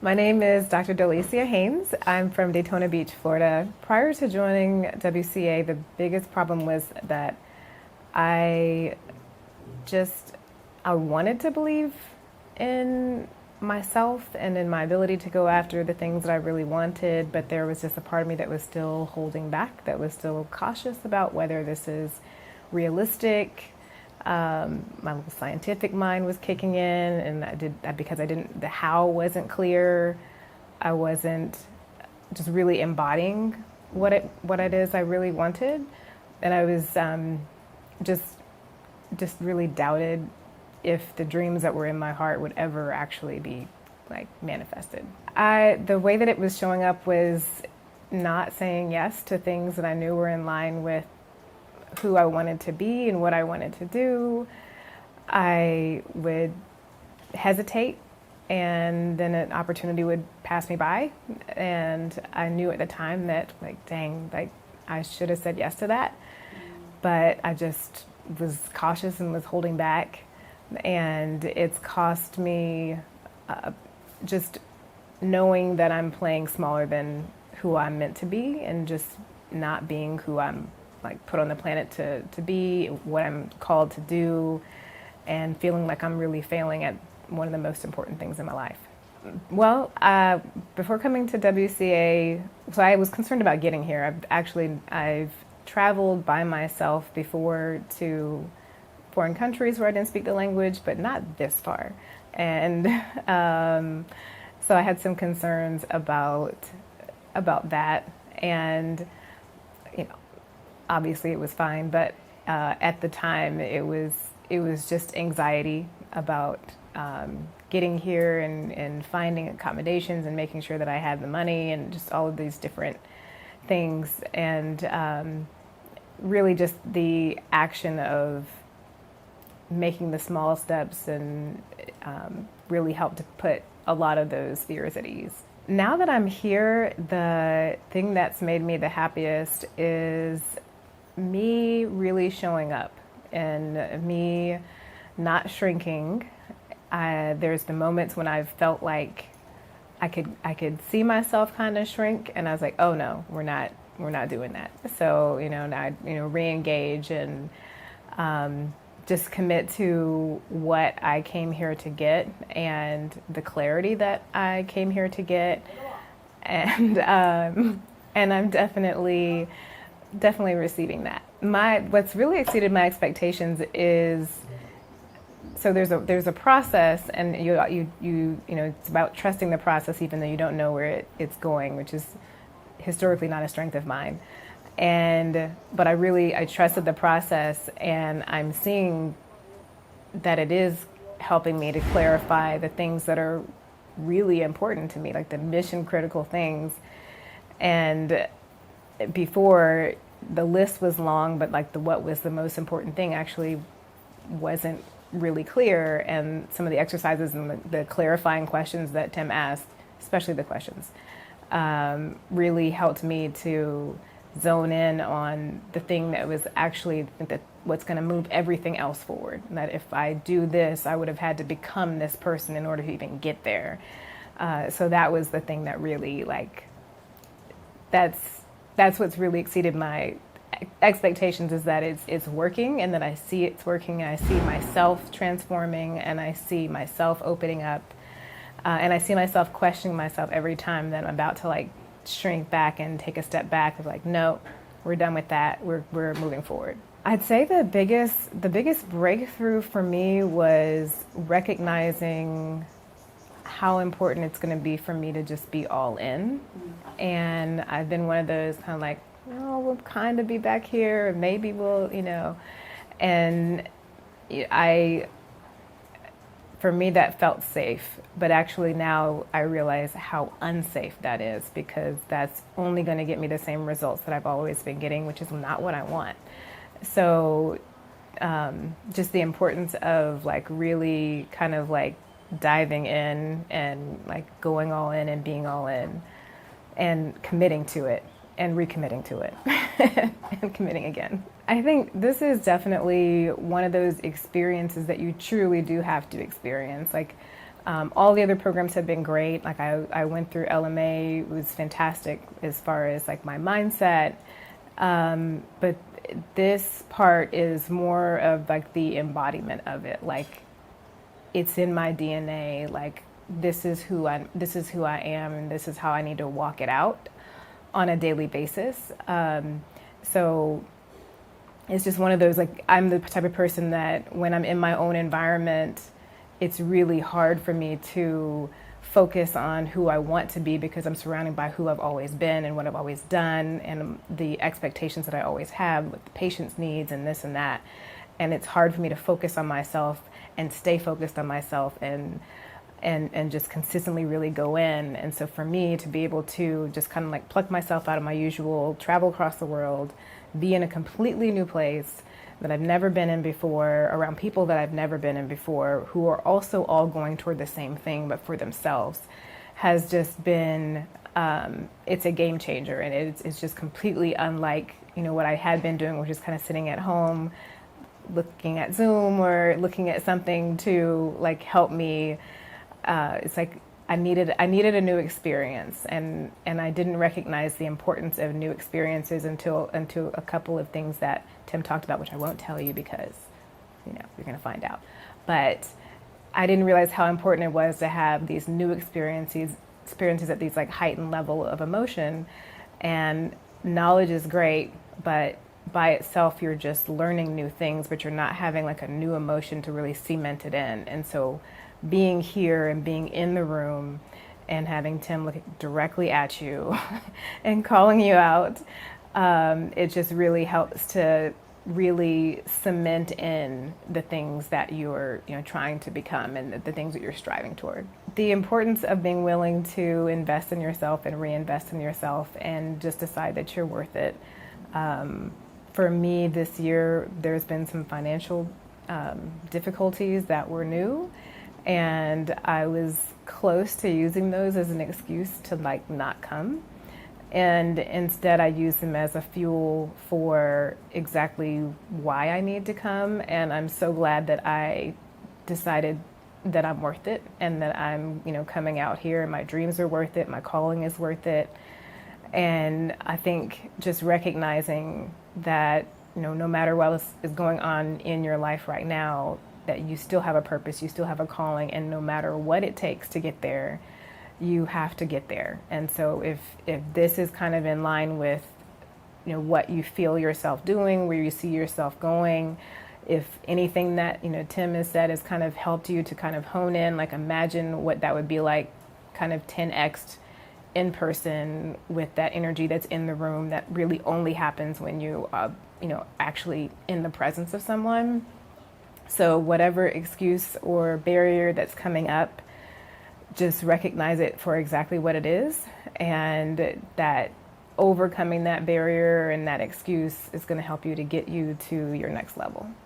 My name is Dr. Delicia Haynes. I'm from Daytona Beach, Florida. Prior to joining WCA, the biggest problem was that I just I wanted to believe in myself and in my ability to go after the things that I really wanted, but there was just a part of me that was still holding back, that was still cautious about whether this is realistic. My little scientific mind was kicking in, and because I didn't, the how wasn't clear. I wasn't just really embodying what it is I really wanted, and I was just really doubted if the dreams that were in my heart would ever actually be like manifested. The way that it was showing up was not saying yes to things that I knew were in line with who I wanted to be and what I wanted to do. I would hesitate, and then an opportunity would pass me by, and I knew at the time that dang, I should have said yes to that, but I just was cautious and was holding back, and it's cost me just knowing that I'm playing smaller than who I'm meant to be, and just not being who I'm put on the planet to be, what I'm called to do, and feeling like I'm really failing at one of the most important things in my life. Well, before coming to WCA, so I was concerned about getting here. I've traveled by myself before to foreign countries where I didn't speak the language, but not this far. And so I had some concerns about that, and obviously it was fine, but at the time it was just anxiety about getting here and finding accommodations and making sure that I had the money and just all of these different things, and really just the action of making the small steps and really helped to put a lot of those fears at ease. Now that I'm here, the thing that's made me the happiest is me really showing up and me not shrinking. There's been moments when I've felt like I could see myself kind of shrink, and I was like, oh no, we're not doing that. So now re-engage and just commit to what I came here to get and the clarity that I came here to get, and I'm definitely receiving that. What's really exceeded my expectations is, so there's a process, and you it's about trusting the process even though you don't know where it's going, which is historically not a strength of mine. But I trusted the process, and I'm seeing that it is helping me to clarify the things that are really important to me, like the mission critical things. And before, the list was long, but what was the most important thing actually wasn't really clear. And some of the exercises and the clarifying questions that Tim asked, especially the questions, really helped me to zone in on the thing that was actually what's going to move everything else forward. And that if I do this, I would have had to become this person in order to even get there. So that was the thing that really that's what's really exceeded my expectations, is that it's working, and that I see it's working, and I see myself transforming, and I see myself opening up, and I see myself questioning myself every time that I'm about to shrink back and take a step back of no, we're done with that, we're moving forward. I'd say the biggest breakthrough for me was recognizing how important it's going to be for me to just be all in. And I've been one of those kind of oh, we'll kind of be back here, maybe we'll, and for me that felt safe, but actually now I realize how unsafe that is, because that's only going to get me the same results that I've always been getting, which is not what I want. So just the importance of really kind of diving in and going all in and being all in and committing to it and recommitting to it and committing again. I think this is definitely one of those experiences that you truly do have to experience. All the other programs have been great. Like I went through LMA, it was fantastic as far as like my mindset. But this part is more of like the embodiment of it. Like it's in my DNA. Like this is who I am, and this is how I need to walk it out on a daily basis. So it's just one of those, like, I'm the type of person that when I'm in my own environment, it's really hard for me to focus on who I want to be because I'm surrounded by who I've always been and what I've always done and the expectations that I always have with the patient's needs and this and that. And it's hard for me to focus on myself and stay focused on myself and just consistently really go in. And so for me to be able to just kind of like pluck myself out of my usual, travel across the world, be in a completely new place that I've never been in before, around people that I've never been in before, who are also all going toward the same thing, but for themselves, has just been, it's a game changer. And it's just completely unlike, what I had been doing, which is kind of sitting at home, looking at Zoom or looking at something to like help me. It's like I needed a new experience, and I didn't recognize the importance of new experiences until a couple of things that Tim talked about, which I won't tell you because you're going to find out. But I didn't realize how important it was to have these new experiences at these like heightened level of emotion. And knowledge is great, but by itself you're just learning new things, but you're not having like a new emotion to really cement it in. And so being here and being in the room and having Tim look directly at you and calling you out, it just really helps to really cement in the things that you're trying to become and the things that you're striving toward. The importance of being willing to invest in yourself and reinvest in yourself and just decide that you're worth it. For me this year, there's been some financial difficulties that were new, and I was close to using those as an excuse to like not come. And instead I use them as a fuel for exactly why I need to come. And I'm so glad that I decided that I'm worth it and that I'm, coming out here and my dreams are worth it. My calling is worth it. And I think just recognizing that, no matter what is going on in your life right now, that you still have a purpose, you still have a calling, and no matter what it takes to get there, you have to get there. And so if this is kind of in line with what you feel yourself doing, where you see yourself going, if anything that Tim has said has kind of helped you to kind of hone in, like imagine what that would be like, kind of 10x in person with that energy that's in the room that really only happens when you actually in the presence of someone. So whatever excuse or barrier that's coming up, just recognize it for exactly what it is, and that overcoming that barrier and that excuse is going to help you to get you to your next level.